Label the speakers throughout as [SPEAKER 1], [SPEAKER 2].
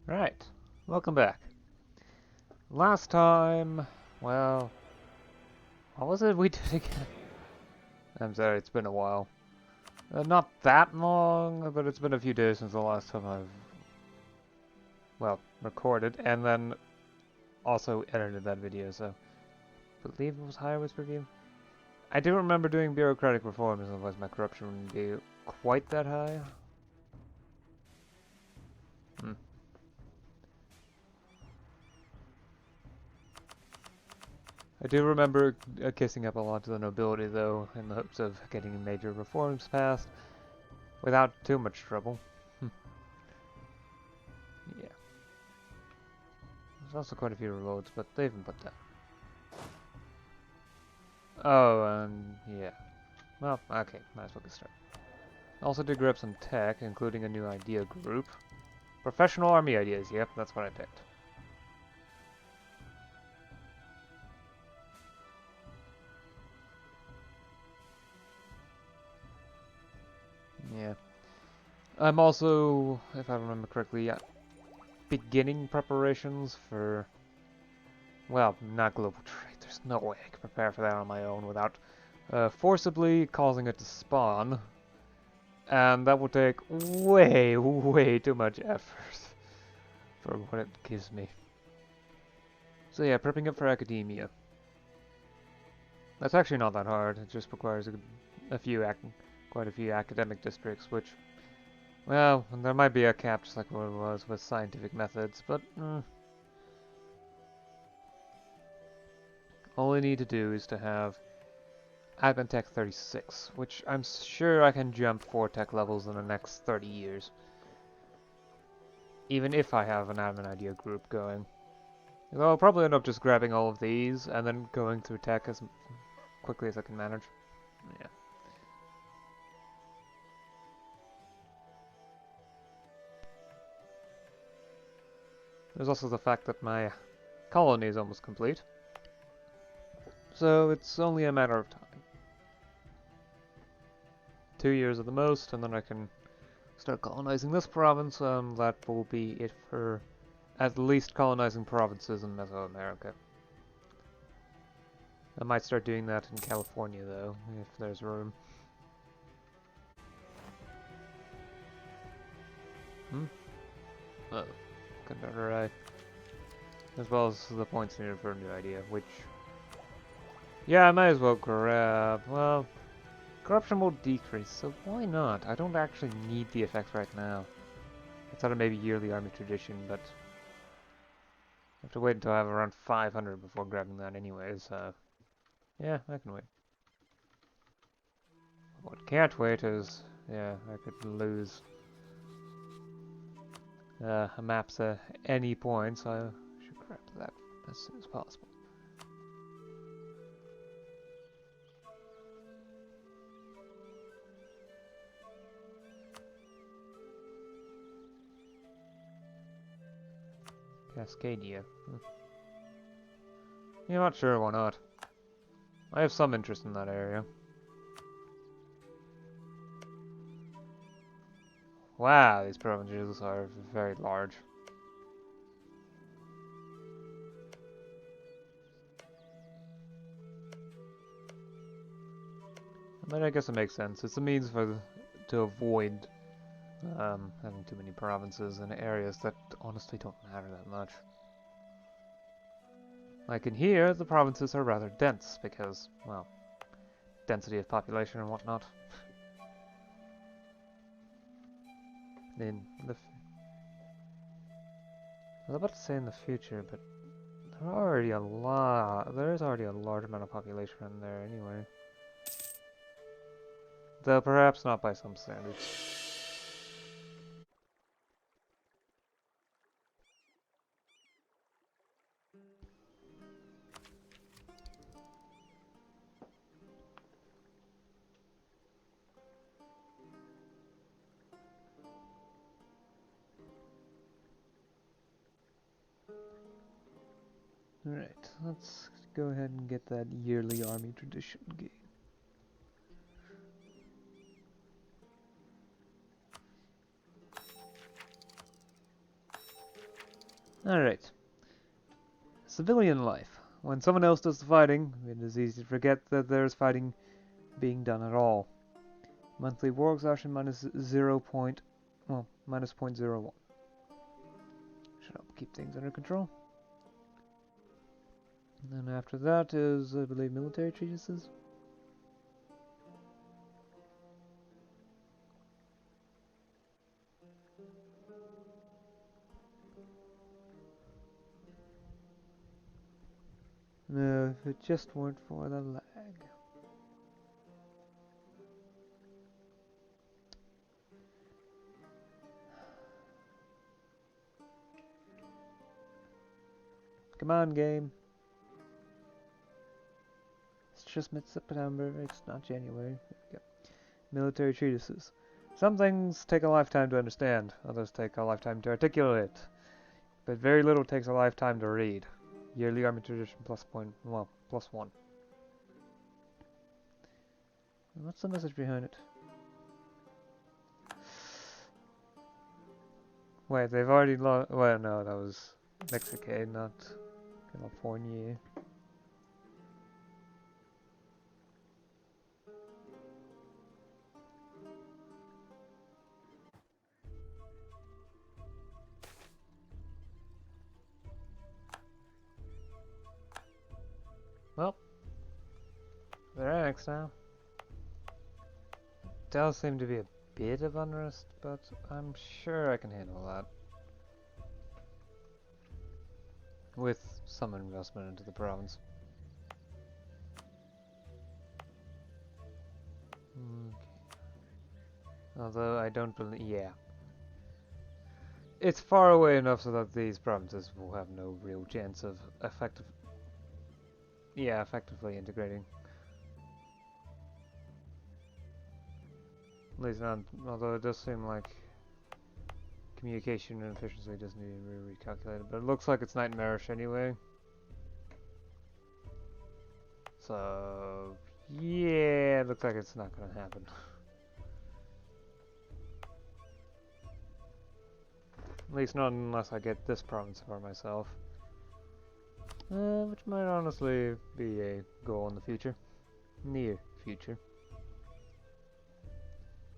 [SPEAKER 1] Right, welcome back. Last time, well, what was it we did again? I'm sorry, it's been a while. Not that long, but it's been a few days since the last time I've, well, recorded, and then also edited that video, so I believe it was Higher Whisper Game. I do remember doing bureaucratic reforms, otherwise my corruption wouldn't be quite that high. Hmm. I do remember kissing up a lot to the nobility, though, in the hopes of getting major reforms passed without too much trouble. Yeah. There's also quite a few reloads, but they haven't put that. Oh, yeah. Well, okay, might as well get started. Also did grab some tech, including a new idea group. Professional army ideas, yep, that's what I picked. Yeah. I'm also, if I remember correctly, beginning preparations for, well, not global trade. There's no way I can prepare for that on my own without forcibly causing it to spawn. And that will take way, way too much effort for what it gives me. So yeah, prepping up for academia. That's actually not that hard. It just requires quite a few academic districts, which, well, there might be a cap just like what it was with scientific methods, but all I need to do is to have Admin Tech 36, which I'm sure I can jump 4 tech levels in the next 30 years. Even if I have an admin idea group going. I'll probably end up just grabbing all of these and then going through tech as quickly as I can manage. Yeah. There's also the fact that my colony is almost complete. So it's only a matter of time. 2 years at the most, and then I can start colonizing this province, and that will be it for at least colonizing provinces in Mesoamerica. I might start doing that in California, though, if there's room. Oh, right. As well as the points needed for a new idea, which... Yeah, I might as well grab... Well, corruption will decrease, so why not? I don't actually need the effects right now. I thought it may be yearly army tradition, but... I have to wait until I have around 500 before grabbing that anyways, so... Yeah, I can wait. What can't wait is... Yeah, I could lose... maps at any point, so I should grab that as soon as possible. Cascadia. Yeah, not sure, why not? I have some interest in that area. Wow, these provinces are very large. But I guess it makes sense. It's a means to avoid having too many provinces in areas that honestly don't matter that much. Like in here, the provinces are rather dense because, well, density of population and whatnot. In the, I was about to say in the future, but there is already a large amount of population in there anyway. Though perhaps not by some standards. Alright, let's go ahead and get that yearly army tradition game. Alright. Civilian life. When someone else does the fighting, it is easy to forget that there is fighting being done at all. Monthly war exhaustion minus 0. Minus 0.01. Should help keep things under control. And then after that is, I believe, military treatises. No, if it just weren't for the lag. Come on, game. It's just mid-September, it's not January. There we go. Military treatises. Some things take a lifetime to understand, others take a lifetime to articulate. But very little takes a lifetime to read. Yearly Army Tradition plus 1. What's the message behind it? Wait, they've already lost. Well, no, that was Mexico, not California. Well, they're annexed now. Does seem to be a bit of unrest, but I'm sure I can handle that. With some investment into the province. Okay. Although I don't believe, yeah. It's far away enough so that these provinces will have no real chance of effectively integrating. At least not, although it does seem like communication and efficiency does need to be recalculated, but it looks like it's nightmarish anyway. So, yeah, it looks like it's not going to happen. At least not unless I get this province for myself. Which might honestly be a goal in the future. Near future.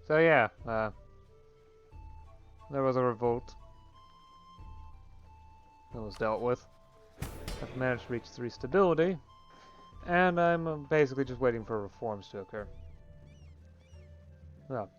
[SPEAKER 1] So yeah, there was a revolt that was dealt with. I've managed to reach 3 stability, and I'm basically just waiting for reforms to occur. Well,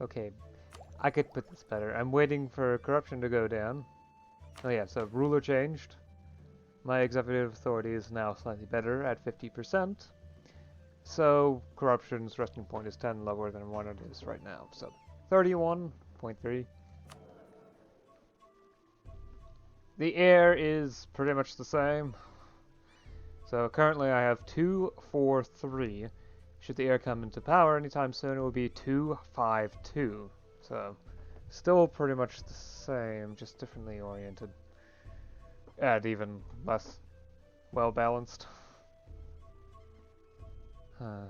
[SPEAKER 1] okay. I could put this better. I'm waiting for corruption to go down. Oh yeah, so ruler changed. My executive authority is now slightly better at 50%. So corruption's resting point is 10 lower than what it is right now. So 31.3. The air is pretty much the same. So currently I have 2, 4, 3. Should the air come into power anytime soon, it will be 2, 5, 2. So still pretty much the same, just differently oriented. And even less well balanced. At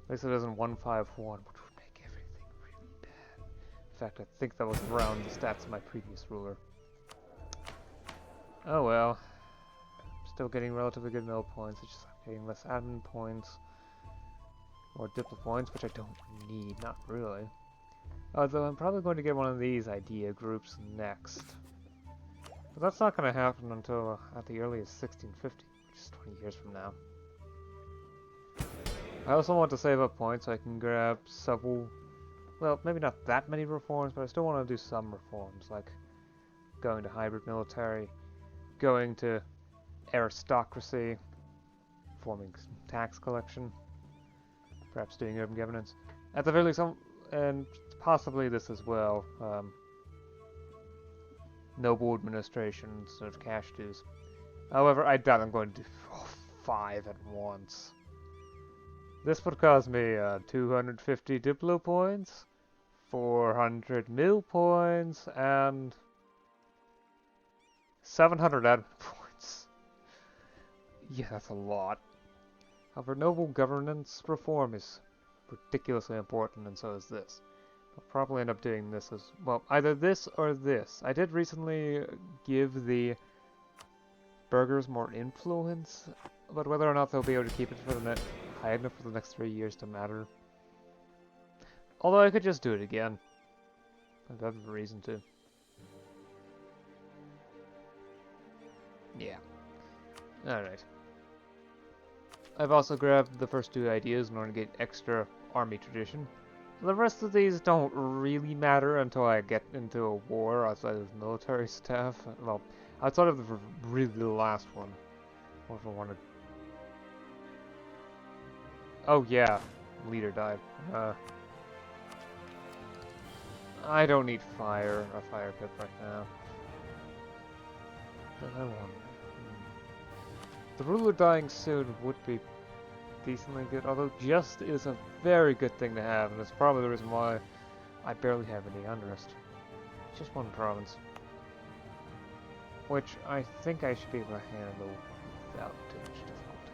[SPEAKER 1] least it isn't 151, which would make everything really bad. In fact, I think that was around the stats of my previous ruler. Oh well. Still getting relatively good mill points, it's just I'm getting less admin points. Or diplo points, which I don't need, not really. Although I'm probably going to get one of these idea groups next. But that's not going to happen until at the earliest 1650, which is 20 years from now. I also want to save up points so I can grab several, well, maybe not that many reforms, but I still want to do some reforms, like going to hybrid military, going to aristocracy, forming tax collection, perhaps doing urban governance. At the very least, and possibly this as well, noble administration instead of cash dues. However, I doubt I'm going to do 5 at once. This would cost me 250 diplo points, 400 mil points, and 700 admin points. Yeah, that's a lot. However, noble governance reform is ridiculously important, and so is this. I'll probably end up doing this as well. Either this or this. I did recently give the burgers more influence, but whether or not they'll be able to keep it for the high enough for the next 3 years to matter. Although I could just do it again. I'd have a reason to. Yeah. Alright. I've also grabbed the first 2 ideas in order to get extra army tradition. The rest of these don't really matter until I get into a war outside of military stuff. Well, outside of really the last one. What if I wanted... Oh yeah, leader died. I don't need a fire pit right now. But I wonder. The ruler dying soon would be decently good, although just is a very good thing to have, and it's probably the reason why I barely have any unrest. Just one province. Which I think I should be able to handle without too much difficulty.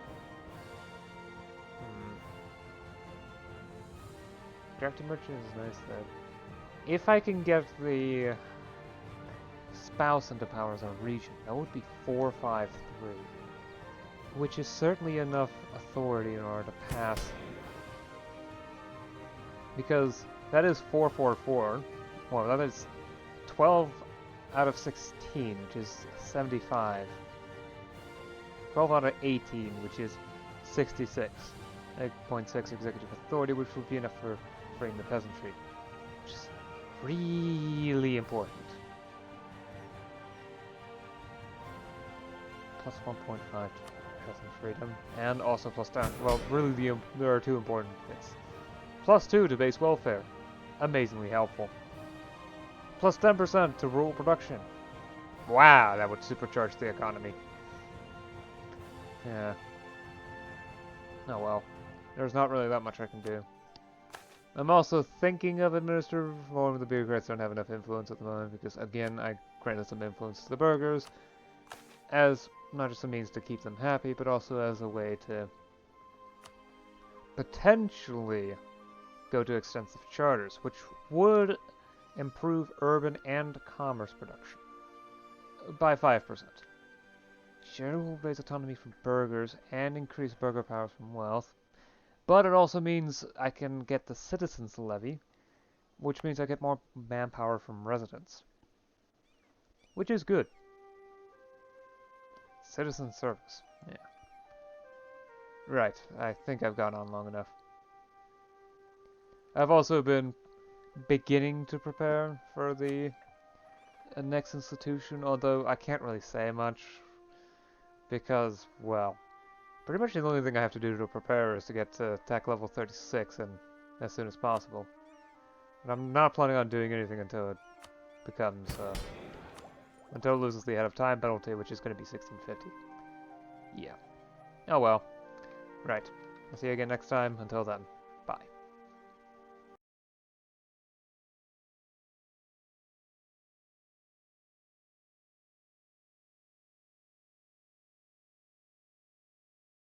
[SPEAKER 1] Drafting merchant is nice though. If I can get the spouse into power as a region, that would be 453. Which is certainly enough authority in order to pass. Because that is 444. Well, that is 12 out of 16, which is 75. 12 out of 18, which is 66. 8.6 executive authority, which would be enough for freeing the peasantry. Which is really important. Plus 1.5 to peasant freedom, and also plus 10. Well, really there are 2 important bits. Plus 2 to base welfare. Amazingly helpful. Plus 10% to rural production. Wow, that would supercharge the economy. Yeah. Oh well. There's not really that much I can do. I'm also thinking of administrative reform. The bureaucrats don't have enough influence at the moment because, again, I granted some influence to the burghers as not just a means to keep them happy, but also as a way to potentially go to extensive charters, which would improve urban and commerce production by 5%. Charter will raise autonomy from burghers and increase burgher powers from wealth, but it also means I can get the citizens levy, which means I get more manpower from residents, which is good. Citizen service, yeah. Right, I think I've gone on long enough. I've also been beginning to prepare for the next institution, although I can't really say much because, well, pretty much the only thing I have to do to prepare is to get to tech level 36 and as soon as possible. And I'm not planning on doing anything until it becomes, until it loses the head of time penalty, which is going to be 1650. Yeah. Oh well. Right. I'll see you again next time. Until then.